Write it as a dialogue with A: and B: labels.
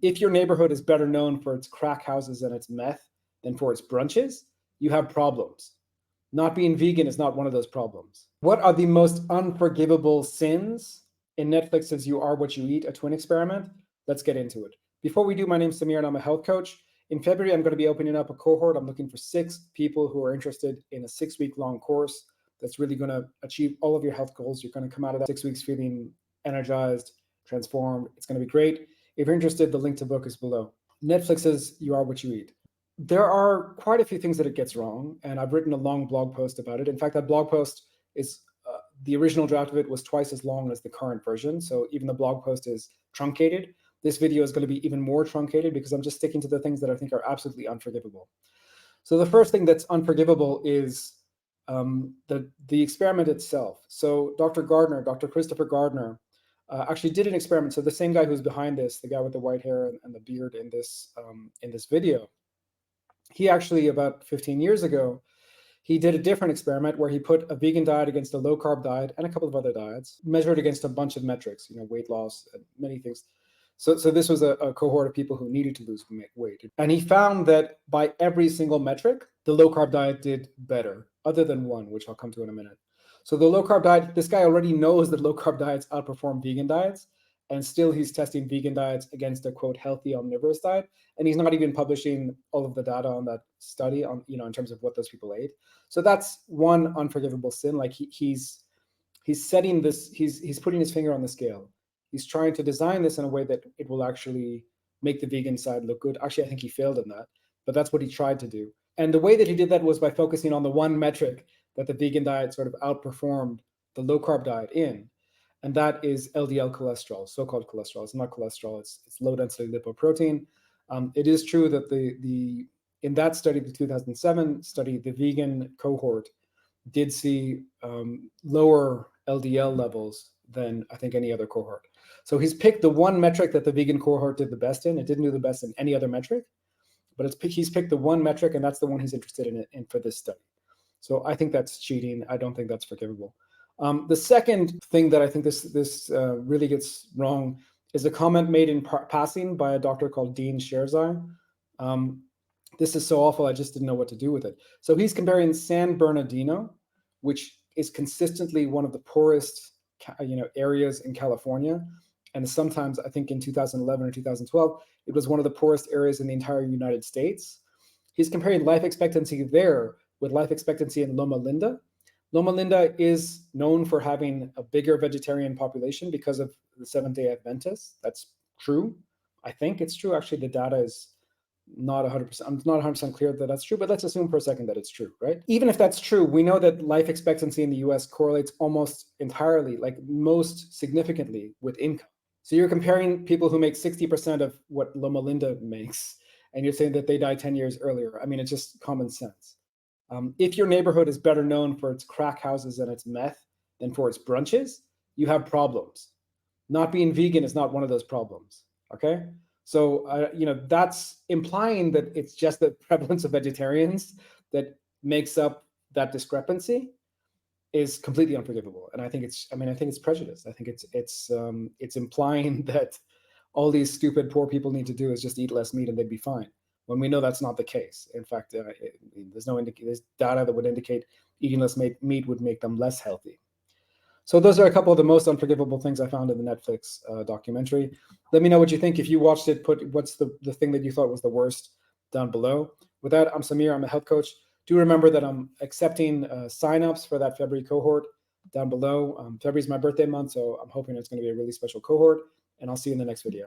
A: If your neighborhood is better known for its crack houses and its meth than for its brunches, you have problems. Not being vegan is not one of those problems. What are the most unforgivable sins in Netflix's You Are What You Eat, a twin experiment? Let's get into it. Before we do, my name's Samir and I'm a health coach. In February, I'm going to be opening up a cohort. I'm looking for 6 people who are interested in a 6-week-long course that's really going to achieve all of your health goals. You're going to come out of that 6 weeks feeling energized, transformed. It's going to be great. If you're interested, the link to book is below. Netflix's You Are What You Eat. There are quite a few things that it gets wrong, and I've written a long blog post about it. In fact, that blog post is, the original draft of it was twice as long as the current version, so even the blog post is truncated. This video is going to be even more truncated because I'm just sticking to the things that I think are absolutely unforgivable. So the first thing that's unforgivable is the experiment itself. So Dr. Christopher Gardner, actually did an experiment. So the same guy who's behind this, the guy with the white hair and the beard in this video, he actually, about 15 years ago, he did a different experiment where he put a vegan diet against a low-carb diet and a couple of other diets, measured against a bunch of metrics, weight loss, and many things. So this was a cohort of people who needed to lose weight. And he found that by every single metric, the low-carb diet did better, other than one, which I'll come to in a minute. So the low-carb diet, this guy already knows that low-carb diets outperform vegan diets, and still he's testing vegan diets against a, quote, healthy omnivorous diet. And he's not even publishing all of the data on that study on, in terms of what those people ate. So that's one unforgivable sin. Like he's setting this, he's putting his finger on the scale. He's trying to design this in a way that it will actually make the vegan side look good. Actually, I think he failed in that, but that's what he tried to do. And the way that he did that was by focusing on the one metric that the vegan diet sort of outperformed the low carb diet in. And that is LDL cholesterol, so-called cholesterol. It's not cholesterol, it's low density lipoprotein. It is true that in that study, the 2007 study, the vegan cohort did see lower LDL levels than I think any other cohort. So he's picked the one metric that the vegan cohort did the best in. It didn't do the best in any other metric, but he's picked the one metric, and that's the one he's interested in for this study. So I think that's cheating. I don't think that's forgivable. The second thing that I think this really gets wrong is a comment made in passing by a doctor called Dean Sherzai. This is so awful, I just didn't know what to do with it. So he's comparing San Bernardino, which is consistently one of the poorest areas in California. And sometimes, I think in 2011 or 2012, it was one of the poorest areas in the entire United States. He's comparing life expectancy there with life expectancy in Loma Linda. Loma Linda is known for having a bigger vegetarian population because of the Seventh-day Adventists. That's true. I think it's true. Actually, the data is not 100%. I'm not 100% clear that that's true, but let's assume for a second that it's true, right? Even if that's true, we know that life expectancy in the US correlates almost entirely, like most significantly, with income. So you're comparing people who make 60% of what Loma Linda makes, and you're saying that they died 10 years earlier. I mean, it's just common sense. If your neighborhood is better known for its crack houses and its meth than for its brunches, you have problems. Not being vegan is not one of those problems, okay? So, that's implying that it's just the prevalence of vegetarians that makes up that discrepancy is completely unforgivable. And I think it's prejudice. I think it's implying that all these stupid poor people need to do is just eat less meat and they'd be fine, when we know that's not the case. In fact, there's data that would indicate eating less meat would make them less healthy. So those are a couple of the most unforgivable things I found in the Netflix documentary. Let me know what you think. If you watched it, put what's the thing that you thought was the worst down below. With that, I'm Samir. I'm a health coach. Do remember that I'm accepting signups for that February cohort down below. February is my birthday month, so I'm hoping it's going to be a really special cohort, and I'll see you in the next video.